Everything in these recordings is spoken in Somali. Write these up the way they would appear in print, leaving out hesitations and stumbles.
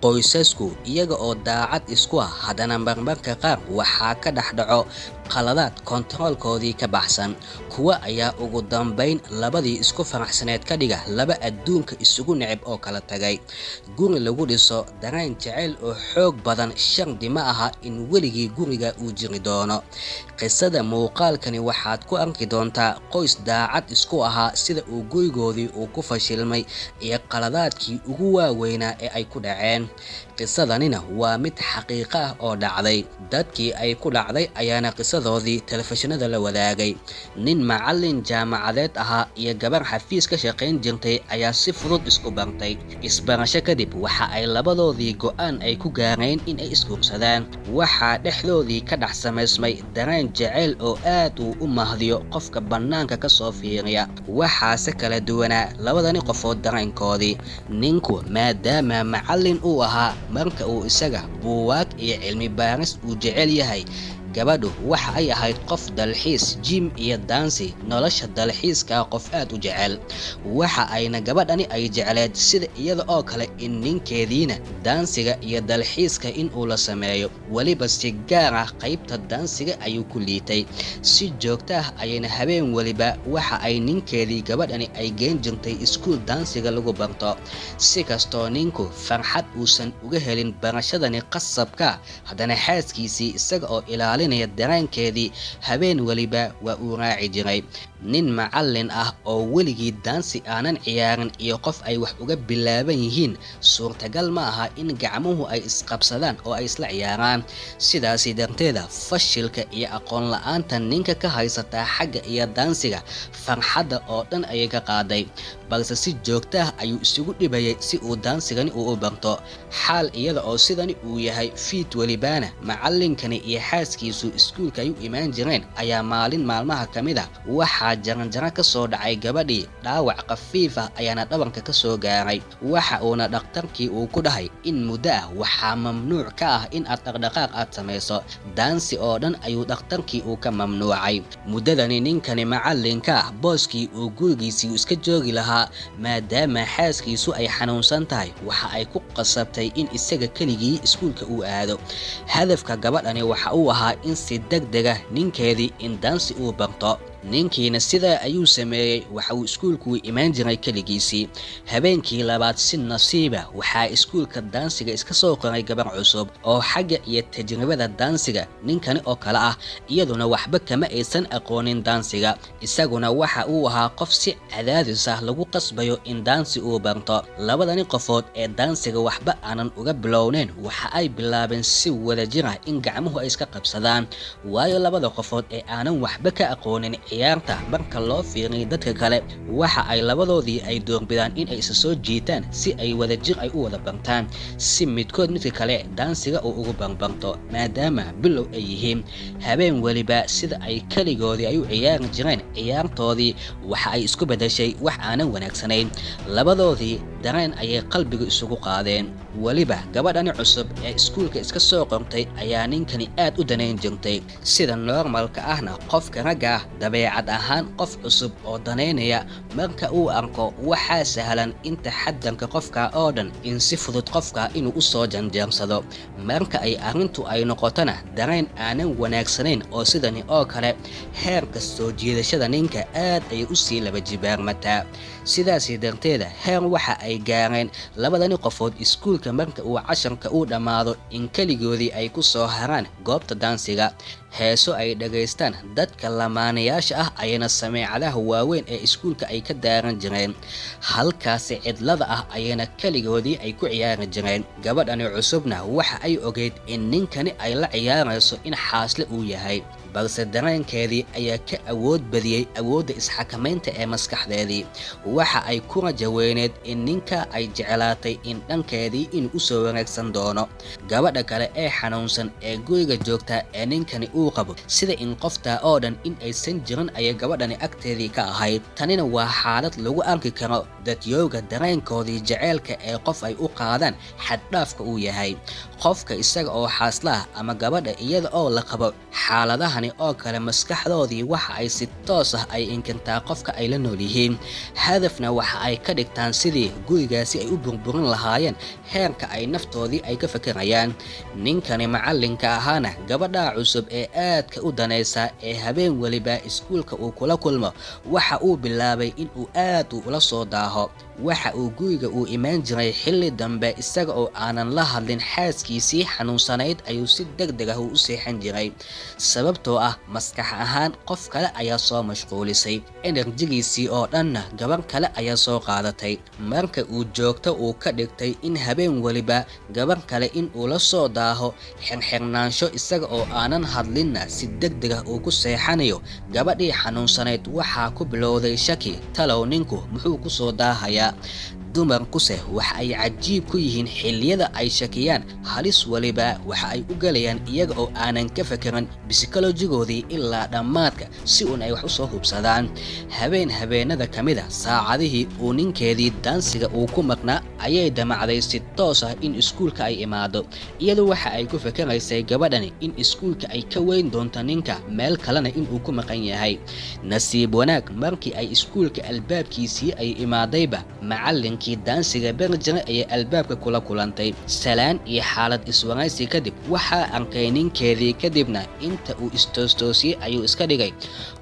qoysasku iyaga oo daacad isku ah haddana marmarka qaar waxaa ka dhex dhaco qaladaad kontaroolkoodii ka baxsan. Kuwa ayaa ugu dambayn labadii isku faraxsaneed ka dhiga laba adduunka isugu neceb oo kala tagay. Guri lagu dhiso dareen jacayl oo xoog badan shardi ma aha in weligii guriga uu jiri doono. Qisada muuqaalkani waxaad ku arki doontaa qoys daacad isku ahaa, sida uu gurigoodii uu ku fashilmay iyo qaladaadkii ugu waaweynaa ee ay ku dhaceen. Qisadanina waa mid xaqiiqo ah oo dhacday. Dadkii ay ku dhacday ayaana qisadoodii telefishinada la wadaagay. Nin macallin jaamacadeed ahaa iyo gabar xafiis ka shaqayn jirtay ayaa si fudud isku bartay. Isbarasho kadib waxa ay labadoodii go'aan ay ku gaareen in ay isguursadaan. Waxaa dhexdoodii ka dhex samaysmay dareen jacayl oo aad uu u mahdiyo qofka bannaanka ka soo fiiriya. Waxaase kala duwanaa labadani qofood dareenkoodii. Ninku maadaama macallin uu ahaa, marka uu isaga buugaag iyo cilmi baaris uu jecel yahay, gabadhu waxa ay ahayd qof dalxiis, jim iyo dansi. Nolosha dalxiiska qof aad u jecel. Waxa ayna gabadhani ay jecleed sida iyada oo kale in ninkeediina dansiga iyo dalxiiska in uu la sameeyo. Waliba si gaar ah qaybta dansiga ayuu ku liitay. Si joogto ah ayayna habeen waliba waxa ay ninkeedii gabadhani ay geen jirtay iskuul dansiga lagu barto. Si kastoo ninku farxad uusan uga helin barashadani qasabka, haddana xaaskiisii isaga oo dareenkeedii habeen waliba waa uu raaci jiray. Nin macallin ah oo weligii dansi aanan ciyaarin iyo qof ay wax uga bilaaban yihiin, suurtagal ma aha in gacmuhu ay isqabsadaan oo ay isla ciyaaraan. Sidaasi darteeda fashilka iyo aqoon la'aanta ninka ka haysata xagga iyo dansiga farxadda oo dhan ayay ka qaaday. Balse si joogto ah ayuu isugu dhibayay si uu dansigani u barto. Xaal iyada oo sidani uu yahay, fiid walibaana macallinkani iyo xaaskiisu iskuulka ay u imaan jireen, ayaa maalin maalmaha ka mid ah waxaa jaranjaro ka soo dhacay gabadhii. Dhaawac khafiif ah ayaana dhabarka ka soo gaaray. Waxa uuna dhakhtarkii uu ku dhahay in muddo ah waxaa mamnuuc ka ah in aad dhaqdhaqaaq aad samayso. Dansi oo dhan ayuu dhakhtarkii uu ka mamnuucay. Muddadani ninkani macallinka ah booskii uu gurigiisii iska joogi lahaa, maadaama xaaskiisu ay xanuunsan tahay, waxa ay ku qasabtay in isaga keligii iskuulka uu aado. Hadafka gabadhani waxa uu ahaa in si degdeg ah ninkeedii in dansi uu barto. Ninkiina sidaa ayuu sameeyey. Waxa uu iskuulku imaan jiray keligiisii. Habeenkii labaad si nasiiba waxaa iskuulka dansiga iska soo qoray gabar cusub oo xagga iyo tajribada dansiga ninkani oo kale ah, iyaduna waxba kama aysan aqoonin dansiga. Isaguna waxa uu ahaa qof si cadaadis ah lagu qasbayo in dansi uu barto. Labadani qofood ee dansiga waxba aanan uga bilowneyn waxa ay bilaabeen si wadajir ah in gacmuhu ay iska qabsadaan. Waayo labada qofood ee aanan waxba ka aqoonin ciyaarta marka loo fiiriyo dadka kale, waxa ay labadoodii ay doorbidaan in ay isa soo jiitaan si ay wadajir ay u wada bartaan, si midkood midka kale dansiga uu ugu barbarto, maadaama bilow ay yihiin. Habeen waliba sida ay keligoodii ay u ciyaari jireen ciyaartoodii waxa ay isku bedeshay wax aanan wanaagsanayn. Labadoodii dareen ayay qalbiga isugu qaadeen. Waliba gabadhani cusub ee iskuulka iska soo qortay ayaa ninkani aad u danayn jirtay. Sida normalka ahna qofka ragga ah dabeecad ahaan qof cusub oo danaynaya marka uu arko waxaa sahlan in taxadarka qofka oo dhan in si fudud qofka inuu u soo janjeersado. Marka ay arrintu ay noqotona dareen aanan wanaagsanayn oo sidani oo kale, heerka soo jiidashada ninka aad ay u sii laba jibaarmataa. Sidaasi darteeda heer waxa ay gaareen labadani qofood iskuulka marka uu casharka uu dhammaado in keligoodii ay ku soo haraan goobta dansiga. Heeso ay dhageystaan dadka lamaanayaasha ah ayana sameecadaha waaweyn ee iskuulka ay ka daaran jireen. Halkaasi cidlada ah ayana keligoodii ay ku ciyaari jireen. Gabadhani cusubna waxa ay ogeyd in ninkani ay la ciyaarayso in xaasle uu yahay, balse dareenkeedii ayaa ka awood badiyey awoodda isxakamaynta ee maskaxdeedii. Waxa ay ku rajaweyneed in ninka ay jeclaatay in dhankeedii inuu u soo wanaagsan doono. Gabadha kale ee xanuunsan ee guriga joogta ee ninkani uu qabo, sida in qofta oo dhan in aysan jirin ayay gabadhani agteedii ka ahayd. Tanina waa xaalad lagu arki karo dadyooga dareenkoodii jaceylka ee qof ay u qaadaan xad dhaafka uu yahay. Qofka isaga oo xaaslaha ama gabadha iyada oo la qabo, xaaladahan noocani oo kale maskaxdoodii waxa ay si toos ah ay inkantaa qofka ay la nool yihiin, hadafna waxa ay ka dhigtaan sidii gurigaasi ay u burburin lahaayeen heerka ay naftoodii ay ka fakarayaan. Ninkani macallinka ahaana gabadha cusub ee aadka u danaysa ee habeen waliba iskuulka uu kula kulmo waxa uu bilaabay in uu aad ula soo daaho. Waxa uu guriga uu imaan jiray xilli dambe isaga oo aanan la hadlin xaaskiisii xanuunsanayd ayuu si degdeg ah u seexan jiray, sababtoo ah maskax ahaan qof kale ayaa soo mashquulisay, enerjigiisii oo dhanna gabar kale ayaa soo qaadatay. Marka uu joogto uu ka dhigtay in habeen waliba gabar kale in uu la soo daaho, xirxirnaansho isaga oo aanan hadlinna si degdeg ah uu ku seexanayo, gabadhii xanuunsanayd waxaa ku bilowday shaki, talow ninku muxuu ku soo daahayaa. dumarkuse waxa ay cajiib ku yihiin xilliyada ay shakiyaan halis waliba waxa ay u galayaan iyaga oo aanan ka fakerin psychologigoodii ilaa dhammaadka si uun ay wax u soo hubsadaan. habeenada kamida saacadihii uu ninkeedii dansiga uu ku maqnaa ayay damacday si toos ah in iskuulka ay imaado, iyadoo waxa ay ku fakeraysay gabadhani in iskuulka ay ka weyn doonto ninka meel kalena in uu ku maqan yahay. nasiib wanaag markii ay iskuulka albaabkiisii ay imaadayba macallinkii dansiga berjana ayay albaabka kula kulantay. salaan iyo xaalad iswaraysi kadib waxaa arkay ninkeedii, kadibna inta uu istoostoosiyey ayuu iska dhigay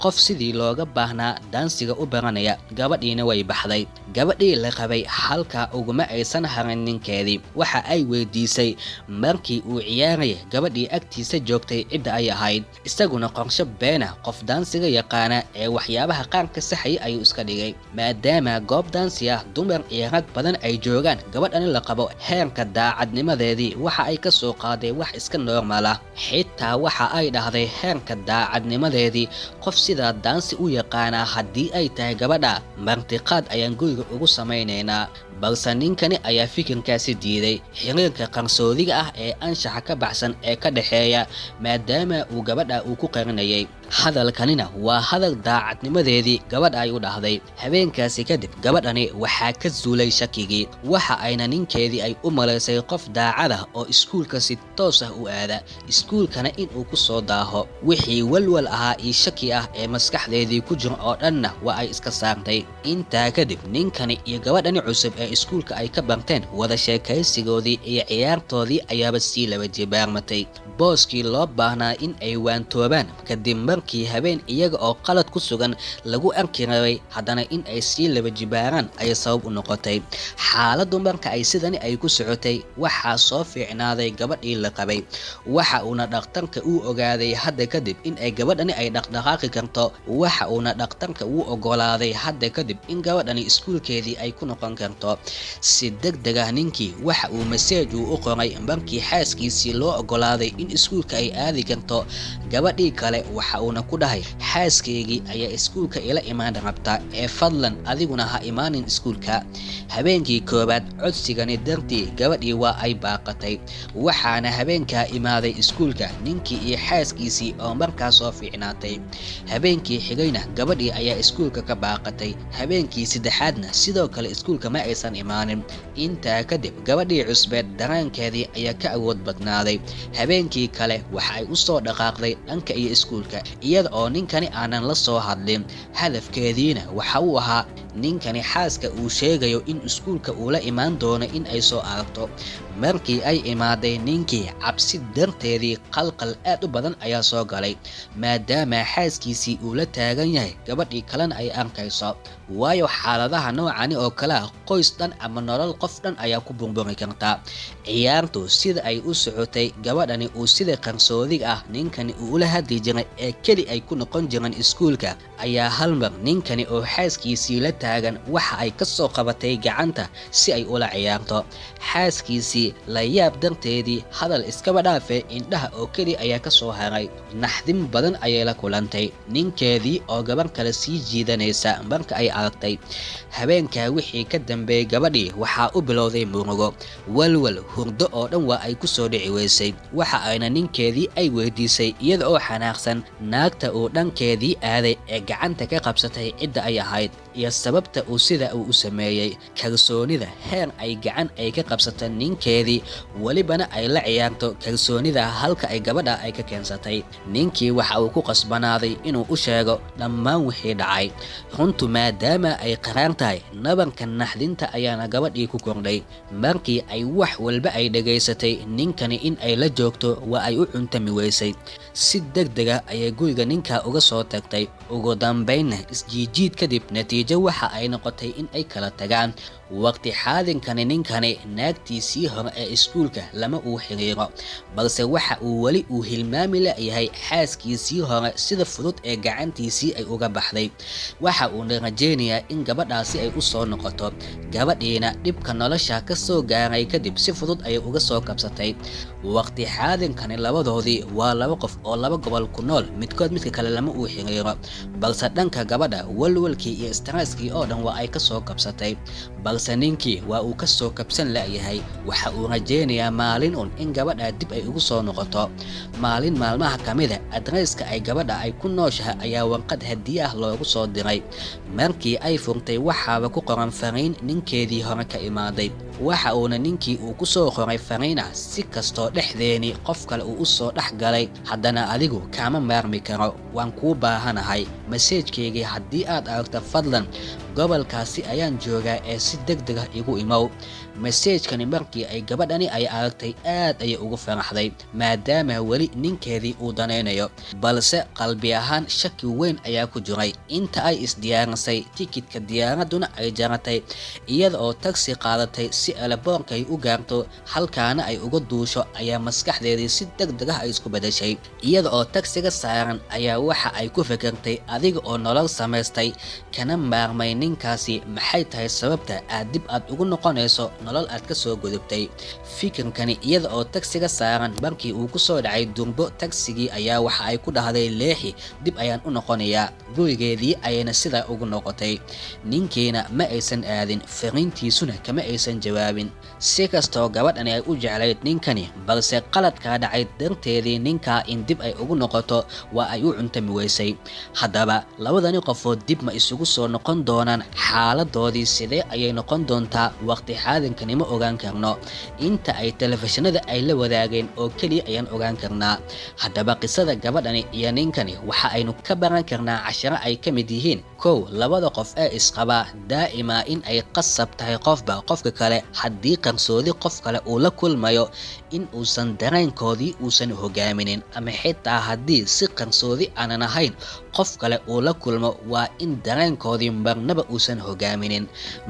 qof sidii looga baahnaa dansiga u baranaya. gabadhiina way baxday. gabadhii la qabay halkaa uguma aysan harin ninkeedii. waxa ay weydiisay markii uu ciyaaraya gabadhii agtiisa joogtay cidda ay ahayd, isaguna qorsho beena qof dansiga yaqaana ee waxyaabaha qaar ka saxaya ayuu iska dhigay. maadaama goob dansi ah dumar iyo rag badan ay joogaan, gabadhani la qabo heerka daacadnimadeedii waxa ay ka soo qaaday wax iska normal ah. xitaa waxa ay dhahday heerka daacadnimadeedii qof sidaa dansi u yaqaana haddii ay tahay gabadha martiqaad ayaan guriga ugu samaynaynaa. balse ninkani ayaa fikirkaasi diiday. xiriirka qarsoodiga ah ee anshaxa ka baxsan ee ka dhexeeya maadaama uu gabadha uu ku qarinayay. hadalkanina waa hadal daacadnimadeedii gabadha ay u dhahday. habeenkaasi kadib gabadhani waxaa ka zuulay shakigii, waxa ayna ninkeedii ay u malaysay qof daacad ah oo iskuulka si toos ah u aada, iskuulkana in uu ku soo daaho. wixii walwal ahaa iyo shaki ah ee maskaxdeedii ku jira oo dhanna waa ay iska saartay. intaa kadib ninkani iyo gabadhani cusub ee iskuulka ay ka barteen wada sheekaysigoodii iyo ciyaartoodii ayaaba sii laba jibaarmatay. booskii loo baahnaa in ay waantoobaan kadib markii habeen iyaga oo qalad ku sugan lagu arki rabay, haddana in ay sii laba jibaaraan ayay sabab u noqotay. xaaladdu marka ay sidani ay ku socotay waxaa soo fiicnaaday gabadhii la qabay. waxa uuna dhakhtarka uu ogaaday hadda kadib in ay gabadhani ay dhaqdhaqaaqi karto. waxa uuna dhakhtarka uu ogolaaday hadda kadib in gabadhani iskuulkeedii ay ku noqon karto. si degdeg ah ninkii waxa uu maseej uu u qoray markii xaaskiisii loo ogolaaday in iskuulka ay aadi karto. gabadhii kale waxa uuna ku dhahay xaaskaygii ayaa iskuulka ila imaan rabta ee fadlan adiguna ha imaanin iskuulka. habeenkii koobaad codsigani dartii gabadhii waa ay baaqatay, waxaana habeenkaa imaaday iskuulka ninkii iyo xaaskiisii oo markaa soo fiicnaatay. habeenkii xigayna gabadhii ayaa iskuulka ka baaqatay. habeenkii saddexaadna sidoo kale iskuulka ma aysan imaanin. intaa kadib gabadhii cusbeed dareenkeedii ayaa ka awood badnaaday. habeenkii kale waxa ay u soo dhaqaaqday dhanka iyo iskuulka iyada oo ninkani aanan la soo hadlin. hadafkeediina waxa uu ahaa ninkani xaaska uu sheegayo in iskuulka uu la imaan doono in ay soo aragto. markii ay imaaday ninkii cabsi darteedii qalqal aad u badan ayaa soo galay, maadaama xaaskiisii uu la taagan yahay gabadhii kalena ay arkayso. waayo xaaladaha noocani oo kale ah qoys dhan ama nolol qof dhan ayaa ku burburi karta. ciyaartu sida ay u socotay, gabadhani uu sida qarsoodiga ah ninkani uu ula hadli jiray ee keli ay ku noqon jireen iskuulka, ayaa halmar ninkani oo xaaskiisii la taagan waxa ay ka soo qabatay gacanta si ay ula ciyaarto. xaaskiisii la yaab darteedii hadal iskaba dhaafe indhaha oo keli ayaa ka soo haray. naxdin badan ayay la kulantay ninkeedii oo gabar kale sii jiidanaysa marka ay aragtay. habeenkaa wixii ka dambeeyay gabadhii waxaa u bilowday murugo, walwal, hurdo oo dhan waa ay ku soo dhici weysay. waxa ayna ninkeedii ay weydiisay iyada oo xanaaqsan naagta uu dhankeedii aaday ee gacanta ka qabsatay cidda ay ahayd iyo sababta uu sida uu u sameeyey. Kalsoonida heer ay gacan ay ka qabsato ninkeedii walibana ay la ciyaarto kalsoonida halka ay gabadha ay ka keensatay. Ninkii waxa uu ku qasbanaaday inuu u sheego dhammaan wixii dhacay. Runtu maadaama ay qaraar tahay, nabarka naxdinta ayaana gabadhii ku kordhay. Markii ay wax walba ay dhageysatay, ninkani in ay la joogto waa ay u cuntami weysay. Si degdeg ah ayay guriga ninka uga soo tagtay. Ugu dambeynna isjiijiid kadib natiijo waxa ay noqotay in ay kala tagaan. Waqti xaadinkani ninkani naagtiisii hore ee iskuulka lama uu xiriiro, balse waxa uu weli uu hilmaami la'yahay xaaskiisii hore sida fudud ee gacantiisii ay uga baxday. Waxa uu rajeynayaa in gabadhaasi ay u soo noqoto. Gabadhiina dhibka nolosha ka soo gaaray kadib si fudud ayay uga soo kabsatay. Waqti xaadinkani labadoodii waa laba qof oo laba gobol ku nool, midkood midka kale lama uu xiriiro, balse dhanka gabadha walwalkii iyo stresskii oo dhan waa ay ka soo kabsatay. balse ninkii waa uu ka soo kabsan la'yahay. Waxa uu rajeynayaa maalin in gabadha dib ay ugu soo noqoto. Maalin maalmaha kamida adresska ay gabadha ay ku nooshahay ayaa warqad hadiye ah loogu soo diray. Markii ay furtay waxaaba ku qoran fariin ninkeedii hore ka imaaday. Waxa uuna ninkii uu ku soo qoray fariina si kastoo dhexdeeni qof kale uu u soo dhex galay, haddana adigu kama maarmi karo, waan kuu baahanahay. Message-keygii haddii aad aragto fadlan gobolkaasi ayaan joogaa ee si degdeg ah igu imow. Message-kani markii ay gabadhani ay aragtay aad ayay ugu faraxday maadaama weli ninkeedii uu danaynayo, balse qalbi ahaan shaki weyn ayaa ku jiray. Inta ay isdiyaarisay tikidka diyaaraduna ay jaratay, iyada oo taxi qaadatay si alaboorka ay u gaarto halkaana ay uga duusho, ayaa maskaxdeedii si degdeg ah ay isku bedeshay. Iyada oo taxiga saaran ayaa waxa ay ku fikirtay adiga oo nolol samaystay kana maarmay ninkaasi, maxay tahay sababta aad dib aad ugu noqonayso nolol aad ka soo gudubtay. Fikirkani iyada oo taxiga saaran markii uu ku soo dhacay durbo taxigii ayaa waxa ay ku dhahday leexi, dib ayaan u noqonayaa. Gurigeedii ayayna sidaa ugu noqotay. Ninkiina ma aysan aadin, fariintiisuna kama aysan jawaabin. Si kastoo gabadhani ay u jeclayd ninkani, balse qaladkaa dhacay darteedii ninkaa in dib ay ugu noqoto waa ay u cuntami weysay. Haddaba labadani qofood dib ma isugu soo noqon doonaan? Xaaladoodii sidee ayay noqon doontaa? Waqti xaadinkani ma ogaan karno. Inta ay telefishinada ay la wadaageen oo keliya ayaan ogaan karnaa. Haddaba qisada gabadhani iyo ninkani waxa aynu ka baran karnaa casharo ay ka mid yihiin: kow, labada qof ee isqaba daa'ima in ay qasab tahay qofba qofka kale haddii qarsoodi qof kale uu la kulmayo in uusan dareenkoodii uusan hogaaminin, ama xitaa haddii si qarsoodi aanan ahayn qof kale uu la kulmo waa in dareenkoodii marnaba uusan hogaaminin.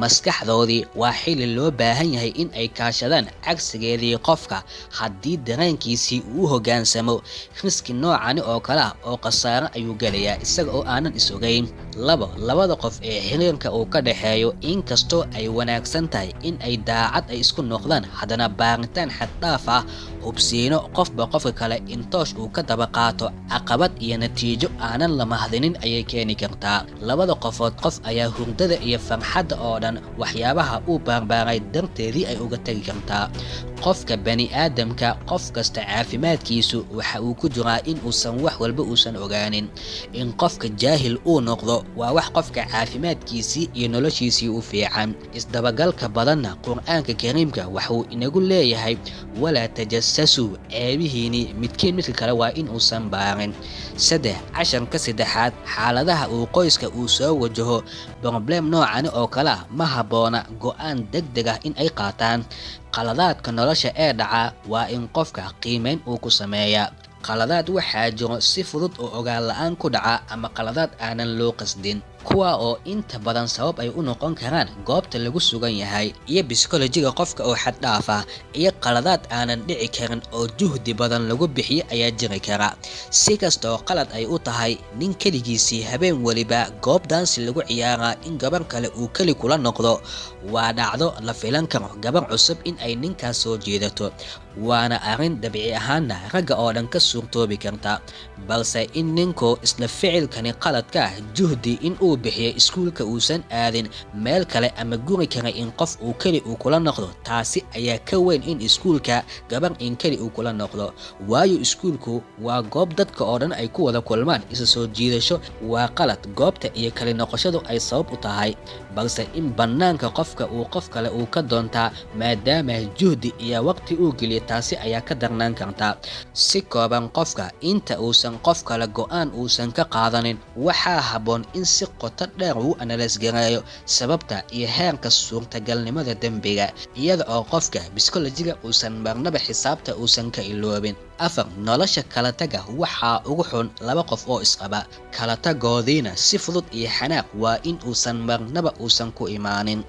Maskaxdoodii waa xili loo baahan yahay in ay kaashadaan cagsigeedii qofka haddii dareenkiisii uu hogaansamo. Riski noocani oo kale ah oo khasaaro ayuu gelayaa isaga oo aanan is ogeyn. Labo, labada qof ee xiriirka uu ka dhaxeeyo inkastoo ay wanaagsan tahay in ay daacad ay isku noqdaan, haddana baaritaan xad dhaaf ah, hubsiino qofba qofka kale in toosh uu ka daba qaato caqabad iyo natiijo aanan la mahdinin ayay keeni kartaa. Labada qofood qof ayaa hurdada iyo farxadda oo dhan waxyaabaha uu baarbaaray darteedii ay uga tagi kartaa. Qofka bani aadamka qof kasta caafimaadkiisu waxa uu ku jiraa in uusan wax walba uusan ogaanin. In qofka jaahil uu noqdo waa wax qofka caafimaadkiisii iyo noloshiisii u fiican. Isdabagalka badanna Qur'aanka Kariimka waxuu inagu leeyahay walaa tajasasuu, ceebihiini midkiin midka kale waa in uusan baarin. Saddex, casharka saddexaad, xaaladaha uu qoyska uu soo wajaho problem noocani oo kale ah ma habboona go'aan degdeg ah in ay qaataan. Qaladaadka nolosha ee dhaca waa in qofka qiimeyn uu ku sameeyaa. Qaladaad waxaa jiro si fudud oo ogaan la'aan ku dhaca ama qaladaad aanan loo qasdin, kuwa oo inta badan sabab ay u noqon karaan goobta lagu sugan yahay iyo psychologiga qofka oo xad dhaaf ah, iyo qaladaad aanan dhici karin oo juhdi badan lagu bixiyo ayaa jiri kara. Si kastoo qalad ay u tahay, nin keligiisii habeen waliba goob daansi lagu ciyaaraa in gabar kale uu keli kula noqdo waa dhacdo la filan karo gabar cusub in ay ninkaas soo jiidato, waana arrin dabiici ahaanna ragga oo dhan ka suurtoobi karta. Balse in ninku isla ficilkani qaladka ah juhdi in uu bixiyo iskuulka uusan aadin meel kale ama guri kale in qof uu keli uu kula noqdo, taasi ayaa ka weyn in iskuulka gabar in keli uu kula noqdo. Waayo iskuulku waa goob dadka oo dhan ay ku wada kulmaan, isa soo jiidasho waa qalad goobta iyo kali noqoshadu ay sabab u tahay. balse in bannaanka qofka uu qof kale uu ka doontaa maadaama juhdi iyo waqti uu geliyo taasi ayaa ka darnaan karta. Si kooban qofka inta uusan qof kale go'aan uusan ka qaadanin waxaa habboon in si qoto dheer uu analyse gareeyo sababta iyo heerka suurtagalnimada dembiga iyada oo qofka psychologiga uusan marnaba xisaabta uusan ka iloobin. 4 nolosha kala taga waxaa ugu xun laba qof oo isqaba kala tagoodiina si fudud iyo xanaaq waa in uusan marnaba uusan ku imaanin.